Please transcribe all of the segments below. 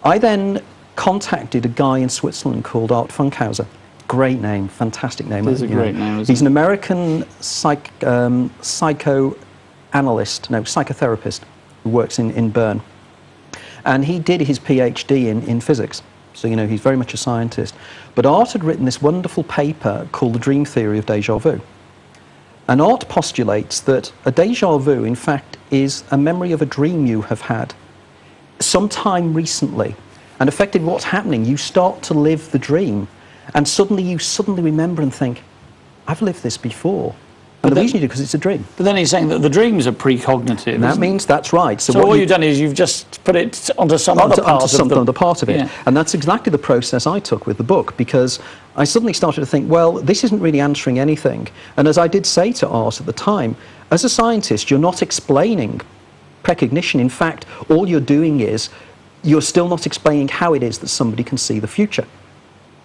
I then contacted a guy in Switzerland called Art Funkhauser. Great name, fantastic name. It is a great name, isn't it? He's an American psychotherapist who works in Bern. And he did his PhD in physics. So, you know, he's very much a scientist. But Art had written this wonderful paper called The Dream Theory of Déjà Vu. And Art postulates that a déjà vu, in fact, is a memory of a dream you have had sometime recently. And effectively what's happening, you start to live the dream, and suddenly you remember and think, I've lived this before. And the reason you do, because it's a dream. But then he's saying that the dreams are precognitive. And that means that's right. So all you've done is you've just put it onto some other part of it. Yeah. And that's exactly the process I took with the book, because I suddenly started to think, well, this isn't really answering anything. And as I did say to Art at the time, as a scientist, you're not explaining precognition. In fact, all you're doing is you're still not explaining how it is that somebody can see the future,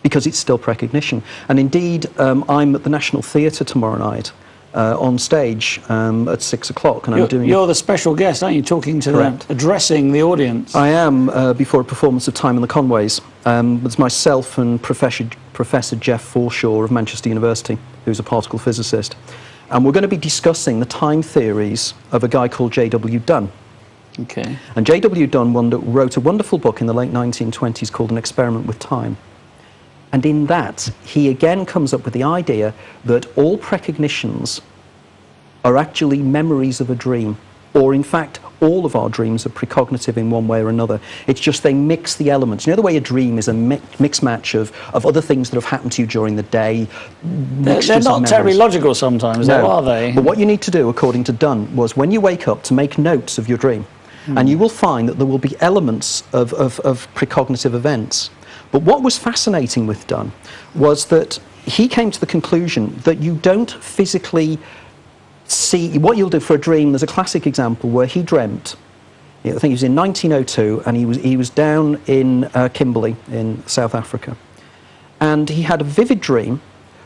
because it's still precognition. And indeed, I'm at the National Theatre tomorrow night, on stage at 6 o'clock, and you're the special guest, aren't you? Talking to them, addressing the audience. I am before a performance of Time in the Conways. It's myself and Professor Jeff Forshaw of Manchester University, who's a particle physicist, and we're going to be discussing the time theories of a guy called J.W. Dunn. Okay. And J.W. Dunn wrote a wonderful book in the late 1920s called An Experiment with Time. And in that, he again comes up with the idea that all precognitions are actually memories of a dream, or in fact, all of our dreams are precognitive in one way or another. It's just they mix the elements. You know the way a dream is a mix match of other things that have happened to you during the day? They're not terribly logical sometimes, though, are they? But what you need to do, according to Dunn, was when you wake up to make notes of your dream, and you will find that there will be elements of precognitive events. But what was fascinating with Dunn was that he came to the conclusion that you don't physically see what you'll do for a dream. There's a classic example where he dreamt, I think it was in 1902, and he was down in Kimberley in South Africa, and he had a vivid dream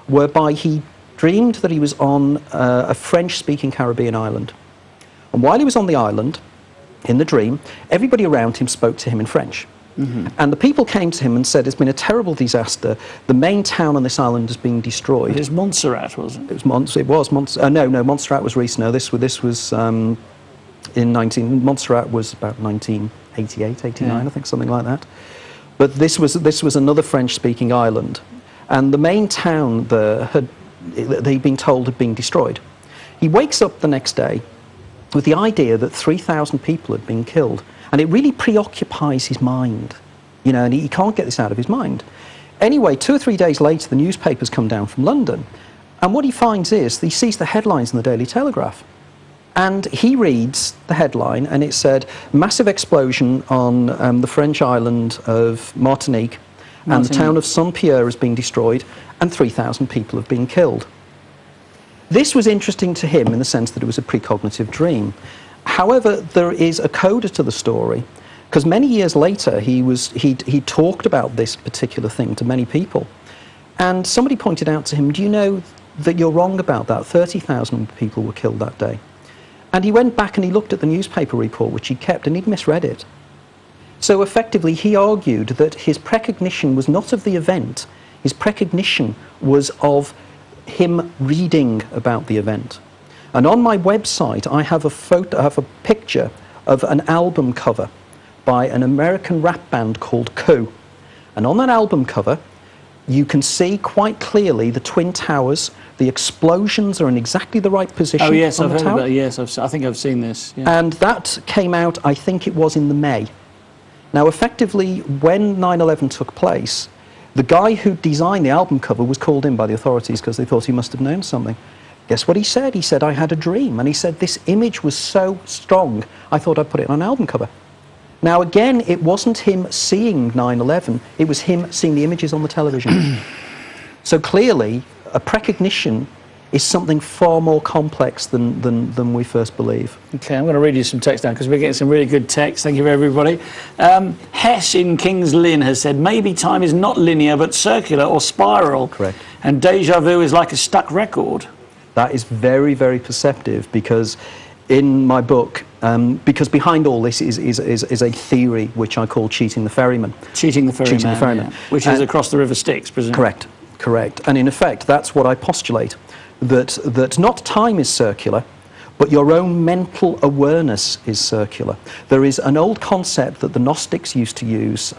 whereby he dreamed that he was on a French-speaking Caribbean island, and while he was on the island in the dream, everybody around him spoke to him in French. And the people came to him and said, it's been a terrible disaster. The main town on this island has been destroyed. It was Montserrat, wasn't it? No, Montserrat was Reese. No, this was Montserrat was about 1988, 89, I think, something like that. But this was another French-speaking island. And the main town there they'd been told had been destroyed. He wakes up the next day with the idea that 3,000 people had been killed. And it really preoccupies his mind, you know, and he can't get this out of his mind. Anyway, 2 or 3 days later, the newspapers come down from London, and what he finds is he sees the headlines in the Daily Telegraph. And he reads the headline, and it said, massive explosion on the French island of Martinique, and the town of Saint-Pierre has been destroyed, and 3,000 people have been killed. This was interesting to him in the sense that it was a precognitive dream. However, there is a coda to the story, because many years later he talked about this particular thing to many people, and somebody pointed out to him, do you know that you're wrong about that? 30,000 people were killed that day. And he went back and he looked at the newspaper report which he kept, and he'd misread it. So effectively he argued that his precognition was not of the event, his precognition was of him reading about the event. And on my website, I have a picture of an album cover by an American rap band called Coup. And on that album cover, you can see quite clearly the Twin Towers. The explosions are in exactly the right position. Oh yes, on I've the heard tower. about it. Yes, I think I've seen this. Yeah. And that came out, I think it was in the May. Now, effectively, when 9/11 took place, the guy who designed the album cover was called in by the authorities because they thought he must have known something. Guess what he said? He said, I had a dream. And he said, this image was so strong, I thought I'd put it on an album cover. Now, again, it wasn't him seeing 9/11, it was him seeing the images on the television. So clearly, a precognition is something far more complex than we first believe. Okay, I'm going to read you some text now because we're getting some really good text. Thank you, everybody. Hess in King's Lynn has said, maybe time is not linear but circular or spiral. Correct. And déjà vu is like a stuck record. That is very, very perceptive, because in my book, because behind all this is a theory which I call cheating the ferryman. Cheating the ferryman, Cheating the ferryman. yeah. Which is across the River Styx, presumably. Correct. And in effect, that's what I postulate, that not time is circular, but your own mental awareness is circular. There is an old concept that the Gnostics used to use,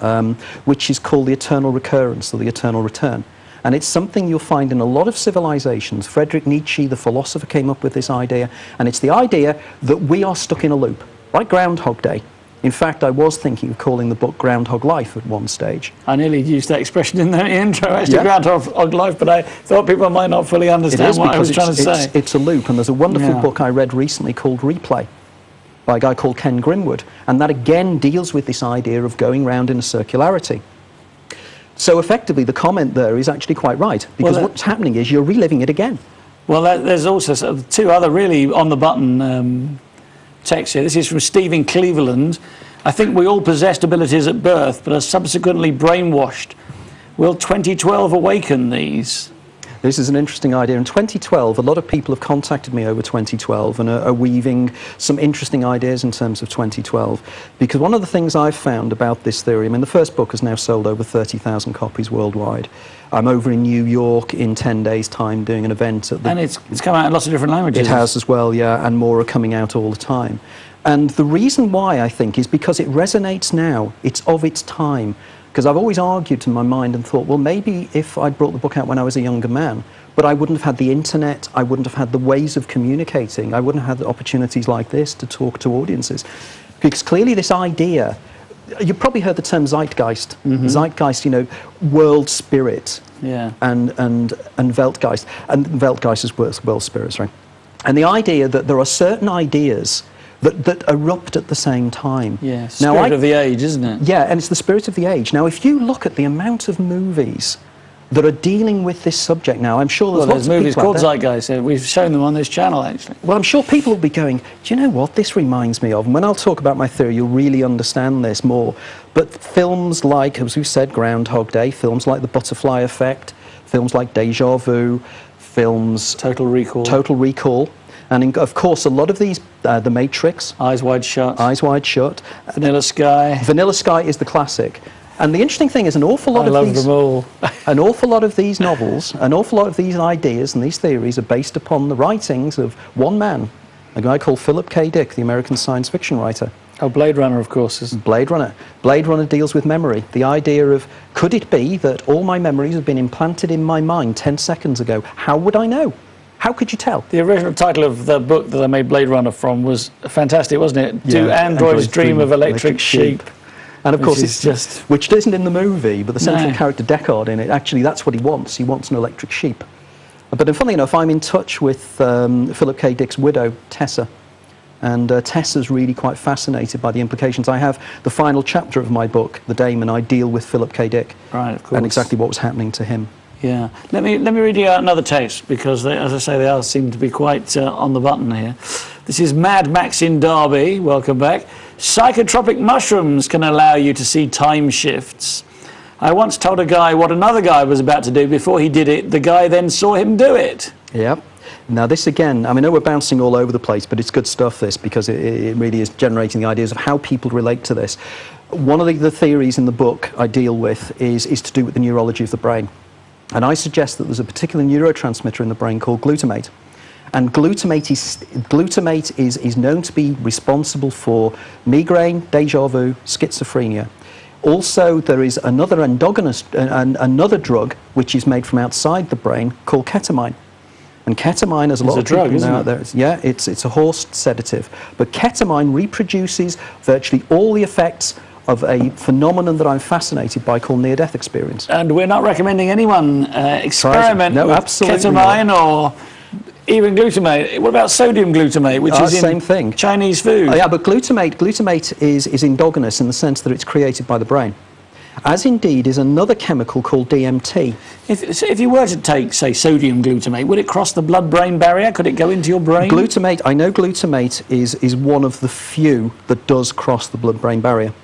which is called the eternal recurrence, or the eternal return. And it's something you'll find in a lot of civilizations. Friedrich Nietzsche, the philosopher, came up with this idea, and it's the idea that we are stuck in a loop, like Groundhog Day. In fact, I was thinking of calling the book Groundhog Life at one stage. I nearly used that expression in the intro, actually, Groundhog Life, but I thought people might not fully understand what I was trying to say. It's a loop, and there's a wonderful book I read recently called Replay by a guy called Ken Grimwood, and that again deals with this idea of going round in a circularity. So effectively, the comment there is actually quite right, because what's happening is you're reliving it again. Well, there's also sort of two other really on-the-button text here. This is from Stephen Cleveland. I think we all possessed abilities at birth, but are subsequently brainwashed. Will 2012 awaken these? This is an interesting idea. In 2012, a lot of people have contacted me over 2012 and are weaving some interesting ideas in terms of 2012. Because one of the things I've found about this theory, I mean, the first book has now sold over 30,000 copies worldwide. I'm over in New York in 10 days' time doing an event at the... And it's come out in lots of different languages. It has as well, yeah, and more are coming out all the time. And the reason why, I think, is because it resonates now. It's of its time. Because I've always argued in my mind and thought, well, maybe if I'd brought the book out when I was a younger man, but I wouldn't have had the internet, I wouldn't have had the ways of communicating, I wouldn't have had opportunities like this to talk to audiences. Because clearly this idea, you've probably heard the term zeitgeist. Zeitgeist, you know, world spirit, and Weltgeist. And Weltgeist is world spirits, right? And the idea that there are certain ideas that erupt at the same time. Yeah, spirit of the age, isn't it? Yeah, and it's the spirit of the age. Now, if you look at the amount of movies that are dealing with this subject now, I'm sure there's lots of movies people called Zeitgeist. We've shown them on this channel, actually. Well, I'm sure people will be going, do you know what this reminds me of? And when I'll talk about my theory, you'll really understand this more. But films like, as we said, Groundhog Day, films like The Butterfly Effect, films like Deja Vu, films... Total Recall. Total Recall. And of course, a lot of these, The Matrix. Eyes Wide Shut. Eyes Wide Shut. Vanilla Sky. Vanilla Sky is the classic. And the interesting thing is an awful lot of these... them all. An awful lot of these novels, an awful lot of these ideas and these theories are based upon the writings of one man, a guy called Philip K. Dick, the American science fiction writer. Oh, Blade Runner, of course. Blade Runner. Blade Runner deals with memory. The idea of, could it be that all my memories have been implanted in my mind 10 seconds ago? How would I know? How could you tell? The original title of the book that I made Blade Runner from was fantastic, wasn't it? Yeah, Do Androids Dream of Electric Sheep? And of course, it's just... Which isn't in the movie, but the central character Deckard in it, actually, that's what he wants. He wants an electric sheep. But funnily enough, I'm in touch with Philip K. Dick's widow, Tessa. And Tessa's really quite fascinated by the implications. I have the final chapter of my book, The Daemon. I deal with Philip K. Dick. Right, of course. And exactly what was happening to him. Yeah. Let me read you out another text, because, they, as I say, they all seem to be quite on the button here. This is Mad Max in Derby. Welcome back. Psychotropic mushrooms can allow you to see time shifts. I once told a guy what another guy was about to do before he did it. The guy then saw him do it. Yep. Now this again, I mean, I know we're bouncing all over the place, but it's good stuff, this, because it really is generating the ideas of how people relate to this. One of the theories in the book I deal with is to do with the neurology of the brain. And I suggest that there's a particular neurotransmitter in the brain called glutamate. And glutamate is known to be responsible for migraine, deja vu, schizophrenia. Also, there is another endogenous, another drug which is made from outside the brain called ketamine. And ketamine, as a lot of people know out there, yeah, it's a horse sedative. But ketamine reproduces virtually all the effects of a phenomenon that I'm fascinated by called near-death experience. And we're not recommending anyone experiment with ketamine or even glutamate. What about sodium glutamate, which is same thing. Chinese food? Yeah, but glutamate is endogenous in the sense that it's created by the brain. As indeed is another chemical called DMT. If you were to take, say, sodium glutamate, would it cross the blood-brain barrier? Could it go into your brain? I know glutamate is one of the few that does cross the blood-brain barrier.